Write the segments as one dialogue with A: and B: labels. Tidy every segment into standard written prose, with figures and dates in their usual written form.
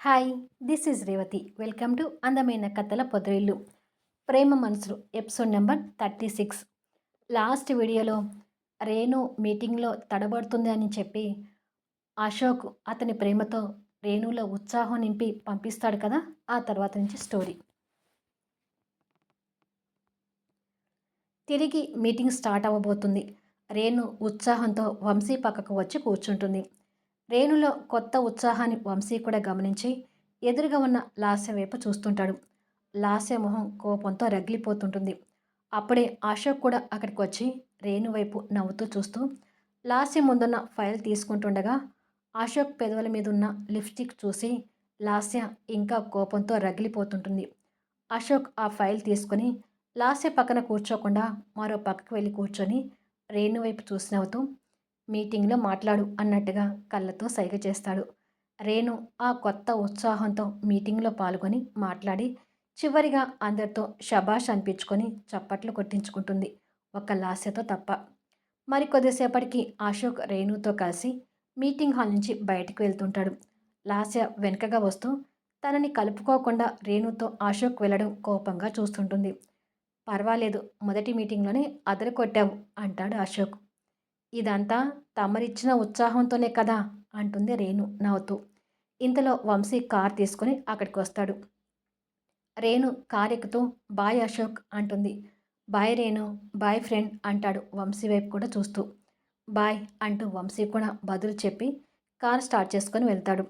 A: Hi, this is Revathi. Welcome to అందమైన కథల పొదరిల్లు. ప్రేమ మనసులు ఎపిసోడ్ నెంబర్ 36. లాస్ట్ వీడియోలో రేణు మీటింగ్లో తడబడుతుంది అని చెప్పి అశోక్ అతని ప్రేమతో రేణులో ఉత్సాహం నింపి పంపిస్తాడు కదా. ఆ తర్వాత నుంచి స్టోరీ. తిరిగి మీటింగ్ స్టార్ట్ అవ్వబోతుంది. రేణు ఉత్సాహంతో వంశీ పక్కకు వచ్చి కూర్చుంటుంది. రేణులో కొత్త ఉత్సాహాన్ని వంశీ కూడా గమనించి ఎదురుగా ఉన్న లాస్య వైపు చూస్తుంటాడు. లాస్య మొహం కోపంతో రగిలిపోతుంటుంది. అప్పుడే అశోక్ కూడా అక్కడికి వచ్చి రేణు వైపు నవ్వుతూ చూస్తూ లాస్య ముందున్న ఫైల్ తీసుకుంటుండగా అశోక్ పెదవుల మీద ఉన్న లిప్స్టిక్ చూసి లాస్య ఇంకా కోపంతో రగిలిపోతుంటుంది. అశోక్ ఆ ఫైల్ తీసుకుని లాస్య పక్కన కూర్చోకుండా మరో పక్కకు వెళ్ళి కూర్చొని రేణు వైపు చూసి నవ్వుతూ మీటింగ్లో మాట్లాడు అన్నట్టుగా కళ్ళతో సైగ చేస్తాడు. రేణు ఆ కొత్త ఉత్సాహంతో మీటింగ్లో పాల్గొని మాట్లాడి చివరిగా అందరితో షబాష్ అనిపించుకొని చప్పట్లు కొట్టించుకుంటుంది, ఒక్క లాస్యతో తప్ప. మరికొద్దిసేపటికి అశోక్ రేణుతో కలిసి మీటింగ్ హాల్ నుంచి బయటికి వెళ్తుంటాడు. లాస్య వెనుకగా వస్తూ తనని కలుపుకోకుండా రేణుతో అశోక్ వెళ్ళడం కోపంగా చూస్తుంటుంది. పర్వాలేదు, మొదటి మీటింగ్లోనే అదరు కొట్టావు అంటాడు అశోక్. ఇదంతా తమరిచ్చిన ఉత్సాహంతోనే కదా అంటుంది రేణు నవ్వుతూ. ఇంతలో వంశీ కార్ తీసుకుని అక్కడికి వస్తాడు. రేణు కార్ ఎక్కుతూ బాయ్ అశోక్ అంటుంది. బాయ్ రేణు, బాయ్ ఫ్రెండ్ అంటాడు వంశీ వైపు కూడా చూస్తూ. బాయ్ అంటూ వంశీ కూడా బదులు చెప్పి కార్ స్టార్ట్ చేసుకొని వెళ్తాడు.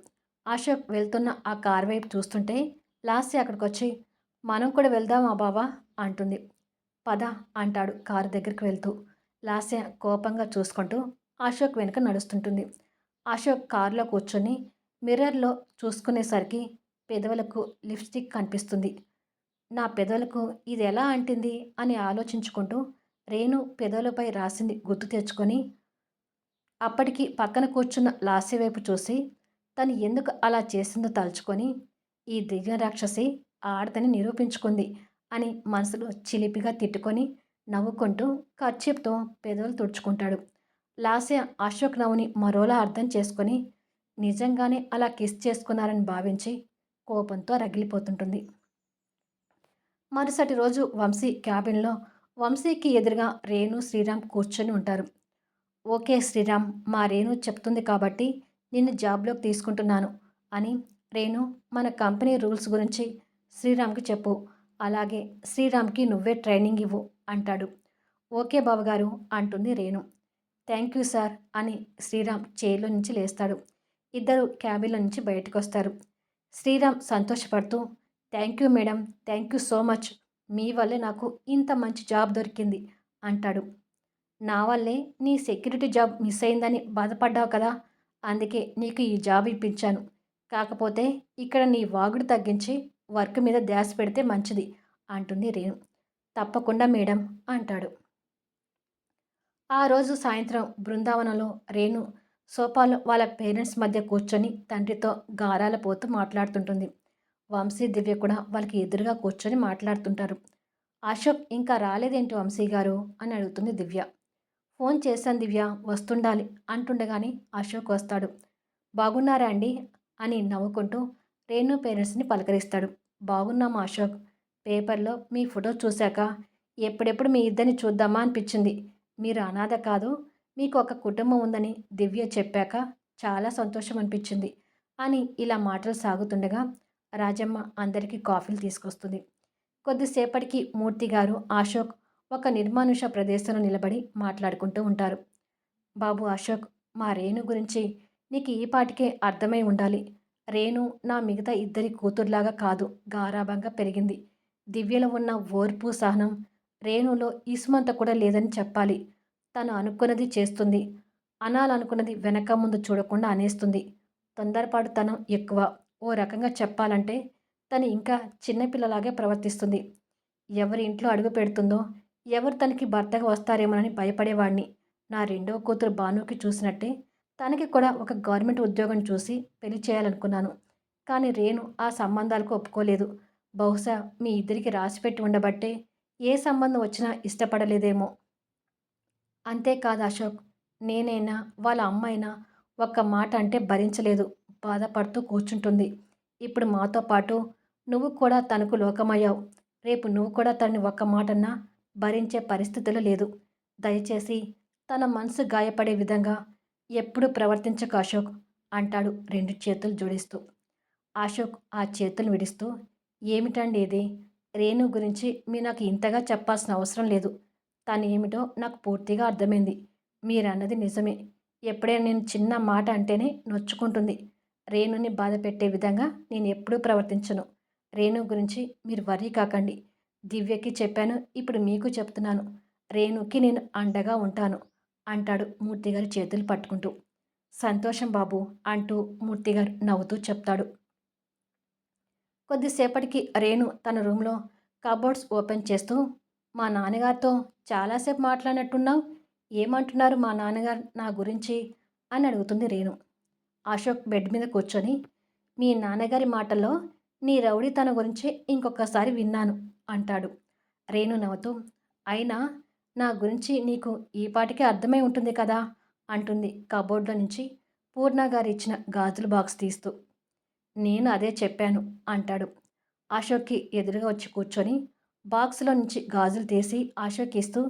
A: అశోక్ వెళ్తున్న ఆ కార్ వైపు చూస్తుంటే లాస్య అక్కడికి వచ్చి మనం కూడా వెళ్దామా బావా అంటుంది. పద అంటాడు కారు దగ్గరికి వెళ్తూ. లాస్య కోపంగా చూసుకుంటూ అశోక్ వెనుక నడుస్తుంటుంది. అశోక్ కారులో కూర్చొని మిర్రర్లో చూసుకునేసరికి పెదవులకు లిప్స్టిక్ కనిపిస్తుంది. నా పెదవులకు ఇది ఎలా అంటింది అని ఆలోచించుకుంటూ రేణు పెదవులపై రాసింది గుర్తు తెచ్చుకొని అప్పటికి పక్కన కూర్చున్న లాస్య వైపు చూసి తను ఎందుకు అలా చేసిందో తలుచుకొని ఈ దివ్య రాక్షసి ఆడదని నిరూపించుకుంది అని మనసులో చిలిపిగా తిట్టుకొని నవ్వుకుంటూ కర్చీప్తో పెదవులు తుడుచుకుంటాడు. లాస్య అశోక్ నవ్వుని మరోలా అర్థం చేసుకొని నిజంగానే అలా కిస్ చేసుకున్నారని భావించి కోపంతో రగిలిపోతుంటుంది. మరుసటి రోజు వంశీ క్యాబిన్లో వంశీకి ఎదురుగా రేణు శ్రీరామ్ కూర్చొని ఉంటారు. ఓకే శ్రీరామ్, మా రేణు చెప్తుంది కాబట్టి నిన్ను జాబ్లోకి తీసుకుంటున్నాను అని రేణు మన కంపెనీ రూల్స్ గురించి శ్రీరామ్కి చెప్పు, అలాగే శ్రీరామ్కి నువ్వే ట్రైనింగ్ ఇవ్వు అంటాడు. ఓకే బావగారు అంటుంది రేణు. థ్యాంక్ యూ సార్ అని శ్రీరామ్ చైర్లో నుంచి లేస్తాడు. ఇద్దరు క్యాబిన్లో నుంచి బయటకు వస్తారు. శ్రీరామ్ సంతోషపడుతూ thank you madam, thank you so much, మీ వల్లే నాకు ఇంత మంచి జాబ్ దొరికింది అంటాడు. నా వల్లే నీ సెక్యూరిటీ జాబ్ మిస్ అయిందని బాధపడ్డావు కదా, అందుకే నీకు ఈ జాబ్ ఇప్పించాను. కాకపోతే ఇక్కడ నీ వాగుడు తగ్గించి వర్క్ మీద ధ్యాస పెడితే మంచిది అంటుంది రేణు. తప్పకుండా మేడం అంటాడు. ఆ రోజు సాయంత్రం బృందావనంలో రేణు సోఫాలో వాళ్ళ పేరెంట్స్ మధ్య కూర్చొని తండ్రితో గారాల పోతూ మాట్లాడుతుంటుంది. వంశీ దివ్య కూడా వాళ్ళకి ఎదురుగా కూర్చొని మాట్లాడుతుంటారు. అశోక్ ఇంకా రాలేదేంటి వంశీ గారు అని అడుగుతుంది దివ్య. ఫోన్ చేశాను దివ్య, వస్తుండాలి అంటుండగానే అశోక్ వస్తాడు. బాగున్నారా అండి అని నవ్వుకుంటూ రేణు పేరెంట్స్ని పలకరిస్తాడు. బాగున్నామా అశోక్, పేపర్లో మీ ఫోటో చూశాక ఎప్పుడెప్పుడు మీ ఇద్దరిని చూద్దామా అనిపించింది. మీరు అనాథ కాదు, మీకు ఒక కుటుంబం ఉందని దివ్య చెప్పాక చాలా సంతోషం అనిపించింది అని ఇలా మాటలు సాగుతుండగా రాజమ్మ అందరికీ కాఫీలు తీసుకొస్తుంది. కొద్దిసేపటికి మూర్తి గారు అశోక్ ఒక నిర్మానుష ప్రదేశంలో నిలబడి మాట్లాడుకుంటూ ఉంటారు. బాబు అశోక్, మా రేణు గురించి నీకు ఈ పాటికే అర్థమై ఉండాలి. రేణు నా మిగతా ఇద్దరి కూతుర్లాగా కాదు, గారాబంగా పెరిగింది. దివ్యలో ఉన్న ఓర్పు సహనం రేణులో ఇసుమంత కూడా లేదని చెప్పాలి. తను అనుకున్నది చేస్తుంది, అనాలనుకున్నది వెనక ముందు చూడకుండా అనేస్తుంది. తొందరపాటుతనం ఎక్కువ. ఓ రకంగా చెప్పాలంటే తను ఇంకా చిన్నపిల్లలాగే ప్రవర్తిస్తుంది. ఎవరి ఇంట్లో అడుగు పెడుతుందో, ఎవరు తనకి భర్తగా వస్తారేమోనని భయపడేవాడిని. నా రెండో కూతురు భానుకి చూసినట్టే తనకి కూడా ఒక గవర్నమెంట్ ఉద్యోగం చూసి పెళ్లి చేయాలనుకున్నాను. కానీ రేణు ఆ సంబంధాలకు ఒప్పుకోలేదు. బహుశా మీ ఇద్దరికి రాసిపెట్టి ఉండబట్టే ఏ సంబంధం వచ్చినా ఇష్టపడలేదేమో. అంతేకాదు అశోక్, నేనైనా వాళ్ళ అమ్మైనా ఒక్క మాట అంటే భరించలేదు, బాధపడుతూ కూర్చుంటుంది. ఇప్పుడు మాతో పాటు నువ్వు కూడా తనకు లోకమయ్యావు. రేపు నువ్వు కూడా తనని ఒక్క మాటన్నా భరించే పరిస్థితిలో లేదు. దయచేసి తన మనసు గాయపడే విధంగా ఎప్పుడూ ప్రవర్తించకు అశోక్ అంటాడు 2 చేతులు జోడిస్తూ. అశోక్ ఆ చేతులు విడుస్తూ, ఏమిటండి ఇది? రేణు గురించి మీరు నాకు ఇంతగా చెప్పాల్సిన అవసరం లేదు. తనేమిటో నాకు పూర్తిగా అర్థమైంది. మీరన్నది నిజమే. ఎప్పుడైనా నేను చిన్న మాట అంటేనే నొచ్చుకుంటుంది. రేణుని బాధపెట్టే విధంగా నేను ఎప్పుడూ ప్రవర్తించను. రేణు గురించి మీరు వర్రీ కాకండి. దివ్యకి చెప్పాను. ఇప్పుడు మీకు చెప్తున్నాను. రేణుకి నేను అండగా ఉంటాను అంటాడు మూర్తిగారి చేతులు పట్టుకుంటూ. సంతోషం బాబు అంటూ మూర్తిగారు నవ్వుతూ చెప్తాడు. కొద్దిసేపటికి రేణు తన రూమ్‌లో కబోర్డ్స్ ఓపెన్ చేస్తూ, మా నాన్నగారితో చాలాసేపు మాట్లాడినట్టున్నావు. ఏమంటున్నారు మా నాన్నగారు నా గురించి అని అడుగుతుంది రేణు. అశోక్ బెడ్ మీద కూర్చొని, మీ నాన్నగారి మాటల్లో నీ రౌడీతనం గురించి ఇంకొకసారి విన్నాను అంటాడు. రేణు నవ్వుతూ, అయినా నా గురించి నీకు ఈ పాటికే అర్థమై ఉంటుంది కదా అంటుంది కబోర్డ్‌లో నుంచి పూర్ణ గారు ఇచ్చిన గాజుల బాక్స్ తీస్తూ. నేను అదే చెప్పాను అంటాడు. అశోక్‌కి ఎదురుగా వచ్చి కూర్చొని బాక్స్‌లో నుంచి గాజులు తీసి అశోక్ ఇస్తూ,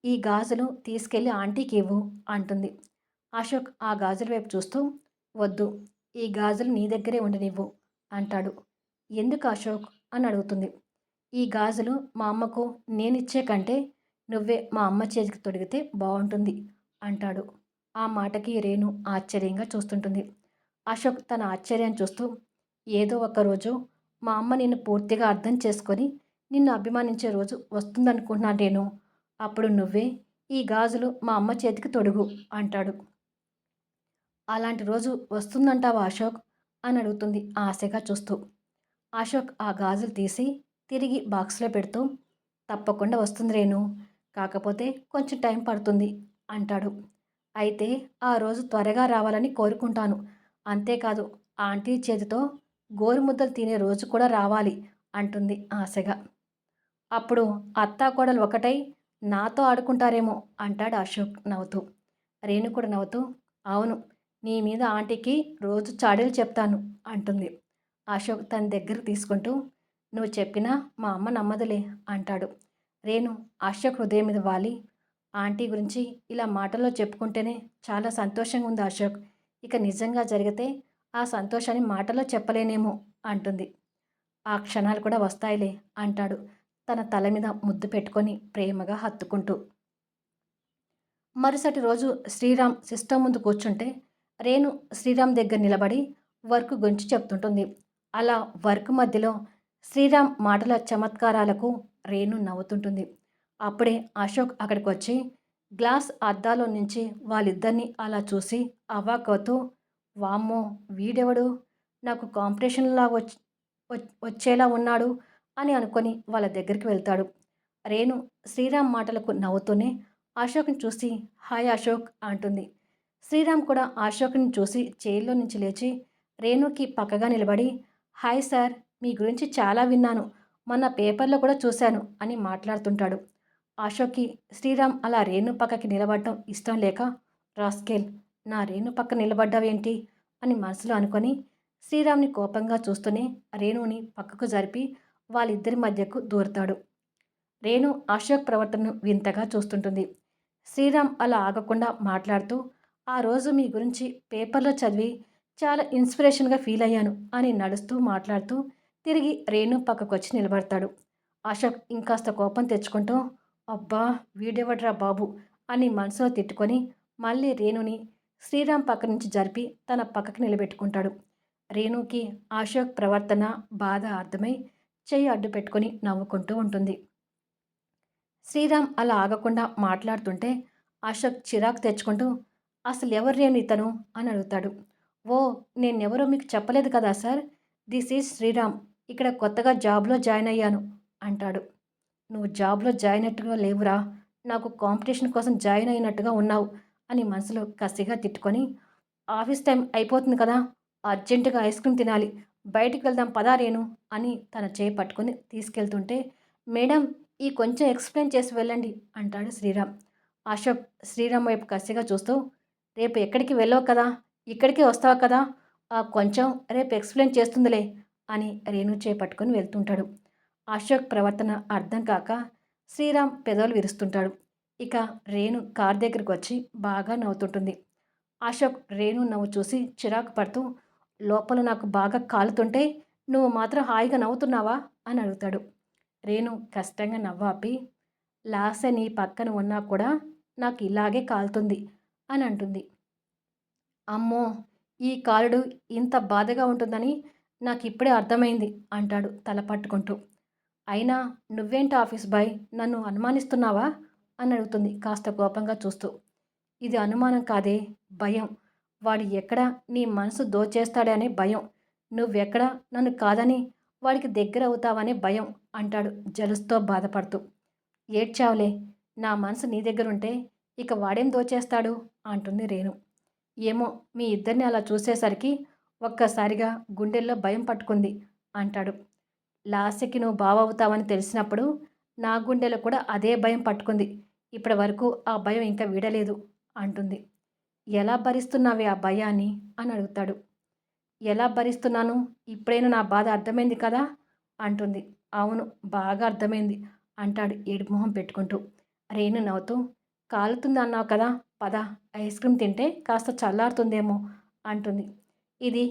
A: ఈ గాజులు తీసుకెళ్ళి ఆంటీకి ఇవ్వు అంటుంది. అశోక్ ఆ గాజుల వైపు చూస్తూ, వద్దు, ఈ గాజులు నీ దగ్గరే ఉండనివ్వు అంటాడు. ఎందుకు అశోక్ అని అడుగుతుంది. ఈ గాజులు మా అమ్మకు నేనిచ్చే కంటే నువ్వే మా అమ్మ చేతికి తొడిగితే బావుంటుంది అంటాడు. ఆ మాటకి రేణు ఆశ్చర్యంగా చూస్తుంటుంది. అశోక్ తన ఆశ్చర్యాన్ని చూస్తూ, ఏదో ఒకరోజు మా అమ్మ నిన్ను పూర్తిగా అర్థం చేసుకొని నిన్ను అభిమానించే రోజు వస్తుందనుకుంటున్నాను రేణు. అప్పుడు నువ్వే ఈ గాజులు మా అమ్మ చేతికి తొడుగు అంటాడు. అలాంటి రోజు వస్తుందంటావా అశోక్ అని అడుగుతుంది ఆశగా చూస్తూ. అశోక్ ఆ గాజులు తీసి తిరిగి బాక్స్లో పెడుతూ, తప్పకుండా వస్తుంది రేణు, కాకపోతే కొంచెం టైం పడుతుంది అంటాడు. అయితే ఆ రోజు త్వరగా రావాలని కోరుకుంటాను. అంతేకాదు, ఆంటీ చేతితో గోరుముద్దలు తినే రోజు కూడా రావాలి అంటుంది ఆశగా. అప్పుడు అత్తాకోడలు ఒకటై నాతో ఆడుకుంటారేమో అంటాడు అశోక్ నవ్వుతూ. రేణు కూడా నవ్వుతూ, అవును, నీ మీద ఆంటీకి రోజు చాడీలు చెప్తాను అంటుంది. అశోక్ తన దగ్గరకు తీసుకుంటూ, నువ్వు చెప్పినా మా అమ్మ నమ్మదులే అంటాడు. రేణు అశోక్ హృదయం మీద వాలి, ఆంటీ గురించి ఇలా మాటల్లో చెప్పుకుంటేనే చాలా సంతోషంగా ఉంది అశోక్. ఇక నిజంగా జరిగితే ఆ సంతోషాన్ని మాటల్లో చెప్పలేనేమో అంటుంది. ఆ క్షణాలు కూడా వస్తాయిలే అంటాడు తన తల మీద ముద్దు పెట్టుకొని ప్రేమగా హత్తుకుంటూ. మరుసటి రోజు శ్రీరామ్ సిస్టమ్ ముందు కూర్చుంటే రేణు శ్రీరామ్ దగ్గర నిలబడి వర్క్ గురించి చెప్తుంటుంది. అలా వర్క్ మధ్యలో శ్రీరామ్ మాటల చమత్కారాలకు రేణు నవ్వుతుంటుంది. అప్పుడే అశోక్ అక్కడికి వచ్చి గ్లాస్ అద్దాలో నుంచి వాళ్ళిద్దరినీ అలా చూసి అవాక్కవుతూ, వామ్మో, వీడెవడు, నాకు కాంపిటీషన్లా వచ్చేలా ఉన్నాడు అని అనుకొని వాళ్ళ దగ్గరికి వెళ్తాడు. రేణు శ్రీరామ్ మాటలకు నవ్వుతూనే అశోక్‌ని చూసి హాయ్ అశోక్ అంటుంది. శ్రీరామ్ కూడా అశోక్‌ని చూసి చైర్‌లో నుంచి లేచి రేణుకి పక్కగా నిలబడి, హాయ్ సార్, మీ గురించి చాలా విన్నాను. మొన్న పేపర్‌లో కూడా చూశాను అని మాట్లాడుతుంటాడు. అశోక్‌కి శ్రీరామ్ అలా రేణు పక్కకి నిలబడటం ఇష్టం లేక, రాస్కెల్, నా రేణు పక్కన నిలబడ్డావేంటి అని మనసులో అనుకొని శ్రీరామ్‌ని కోపంగా చూస్తూనే రేణుని పక్కకు జరిపి వాళ్ళిద్దరి మధ్యకు దూరతాడు. రేణు అశోక్ ప్రవర్తనను వింతగా చూస్తుంటుంది. శ్రీరామ్ అలా ఆగకుండా మాట్లాడుతూ, ఆ రోజు మీ గురించి పేపర్లో చదివి చాలా ఇన్స్పిరేషన్గా ఫీల్ అయ్యాను అని నడుస్తూ మాట్లాడుతూ తిరిగి రేణు పక్కకొచ్చి నిలబడతాడు. అశోక్ ఇంకాస్త కోపం తెచ్చుకుంటూ, అబ్బా, వీడెవడ్రా బాబు అని మనసులో తిట్టుకొని మళ్ళీ రేణుని శ్రీరామ్ పక్క నుంచి జరిపి తన పక్కకి నిలబెట్టుకుంటాడు. రేణుకి అశోక్ ప్రవర్తన బాధ అర్థమై చెయ్యి అడ్డు పెట్టుకొని నవ్వుకుంటూ ఉంటుంది. శ్రీరామ్ అలా ఆగకుండా మాట్లాడుతుంటే అశోక్ చిరాకు తెచ్చుకుంటూ, అసలు ఎవరు రేణు ఇతను అని అడుగుతాడు. ఓ, నేనెవరో మీకు చెప్పలేదు కదా సార్, దిస్ ఈజ్ శ్రీరామ్, ఇక్కడ కొత్తగా జాబ్లో జాయిన్ అయ్యాను అంటాడు. నువ్వు జాబ్లో జాయిన్ అయినట్టుగా లేవురా, నాకు కాంపిటీషన్ కోసం జాయిన్ అయినట్టుగా ఉన్నావు అని మనసులో కసిగా తిట్టుకొని, ఆఫీస్ టైం అయిపోతుంది కదా, అర్జెంటుగా ఐస్ క్రీమ్ తినాలి, బయటికి వెళ్దాం పదా రేణు అని తన చేయి పట్టుకొని తీసుకెళ్తుంటే, మేడం, ఈ కొంచెం ఎక్స్ప్లెయిన్ చేసి వెళ్ళండి అంటాడు శ్రీరామ్. అశోక్ శ్రీరామ్ వైపు కసిగా చూస్తూ, రేపు ఎక్కడికి వెళ్ళవు కదా, ఇక్కడికే వస్తావు కదా, ఆ కొంచెం రేపు ఎక్స్ప్లెయిన్ చేస్తుందిలే అని రేణు చేపట్టుకొని వెళ్తుంటాడు. అశోక్ ప్రవర్తన అర్థం కాక శ్రీరామ్ పెదవులు విరుస్తుంటాడు. ఇక రేణు కార్ దగ్గరికి వచ్చి బాగా నవ్వుతుంటుంది. అశోక్ రేణు నవ్వు చూసి చిరాకు పడుతూ, లోపల నాకు బాగా కాలుతుంటే నువ్వు మాత్రం హాయిగా నవ్వుతున్నావా అని అడుగుతాడు. రేణు కష్టంగా నవ్వాపి, లాస్య నీ పక్కన ఉన్నా కూడా నాకు ఇలాగే కాలుతుంది అని అంటుంది. అమ్మో, ఈ కాలుడు ఇంత బాధగా ఉంటుందని నాకిప్పుడే అర్థమైంది అంటాడు తల పట్టుకుంటూ. అయినా నువ్వేంటి ఆఫీస్ బాయ్, నన్ను అనుమానిస్తున్నావా అని అడుగుతుంది కాస్త కోపంగా చూస్తూ. ఇది అనుమానం కాదే, భయం. వాడు ఎక్కడ నీ మనసు దోచేస్తాడే అనే భయం. నువ్వెక్కడ నన్ను కాదని వాడికి దగ్గర అవుతావనే భయం అంటాడు జలుస్తో బాధపడుతూ. ఏడ్చావులే, నా మనసు నీ దగ్గరుంటే ఇక వాడేం దోచేస్తాడు అంటుంది రేణు. ఏమో, మీ ఇద్దరిని అలా చూసేసరికి ఒక్కసారిగా గుండెల్లో భయం పట్టుకుంది అంటాడు. లాస్యకి నువ్వు బావవుతావని తెలిసినప్పుడు నా గుండెలో కూడా అదే భయం పట్టుకుంది. ఇప్పటి వరకు ఆ భయం ఇంకా వీడలేదు అంటుంది. ఎలా భరిస్తున్నావే ఆ భయాన్ని అని అడుగుతాడు. ఎలా భరిస్తున్నాను, ఇప్పుడైనా నా బాధ అర్థమైంది కదా అంటుంది. అవును, బాగా అర్థమైంది అంటాడు ఏడుపు మొహం పెట్టుకుంటూ. రేణు నవ్వుతూ, కాలుతుంది అన్నావు కదా, పద ఐస్ క్రీమ్ తింటే కాస్త చల్లారుతుందేమో అంటుంది. ఇది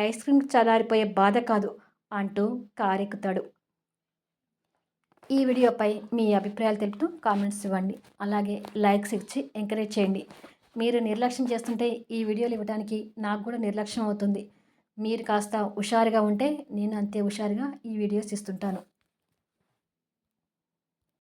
A: ఐస్ క్రీమ్ చల్లారిపోయే బాధ కాదు అంటూ కారెక్కుతాడు. ఈ వీడియోపై మీ అభిప్రాయాలు తెలుపుతూ కామెంట్స్ ఇవ్వండి. అలాగే లైక్స్ ఇచ్చి ఎంకరేజ్ చేయండి. మీరు నిర్లక్ష్యం చేస్తుంటే ఈ వీడియోలు ఇవ్వడానికి నాకు కూడా నిర్లక్ష్యం అవుతుంది. మీరు కాస్త హుషారుగా ఉంటే నేను అంతే హుషారుగా ఈ వీడియోస్ ఇస్తుంటాను.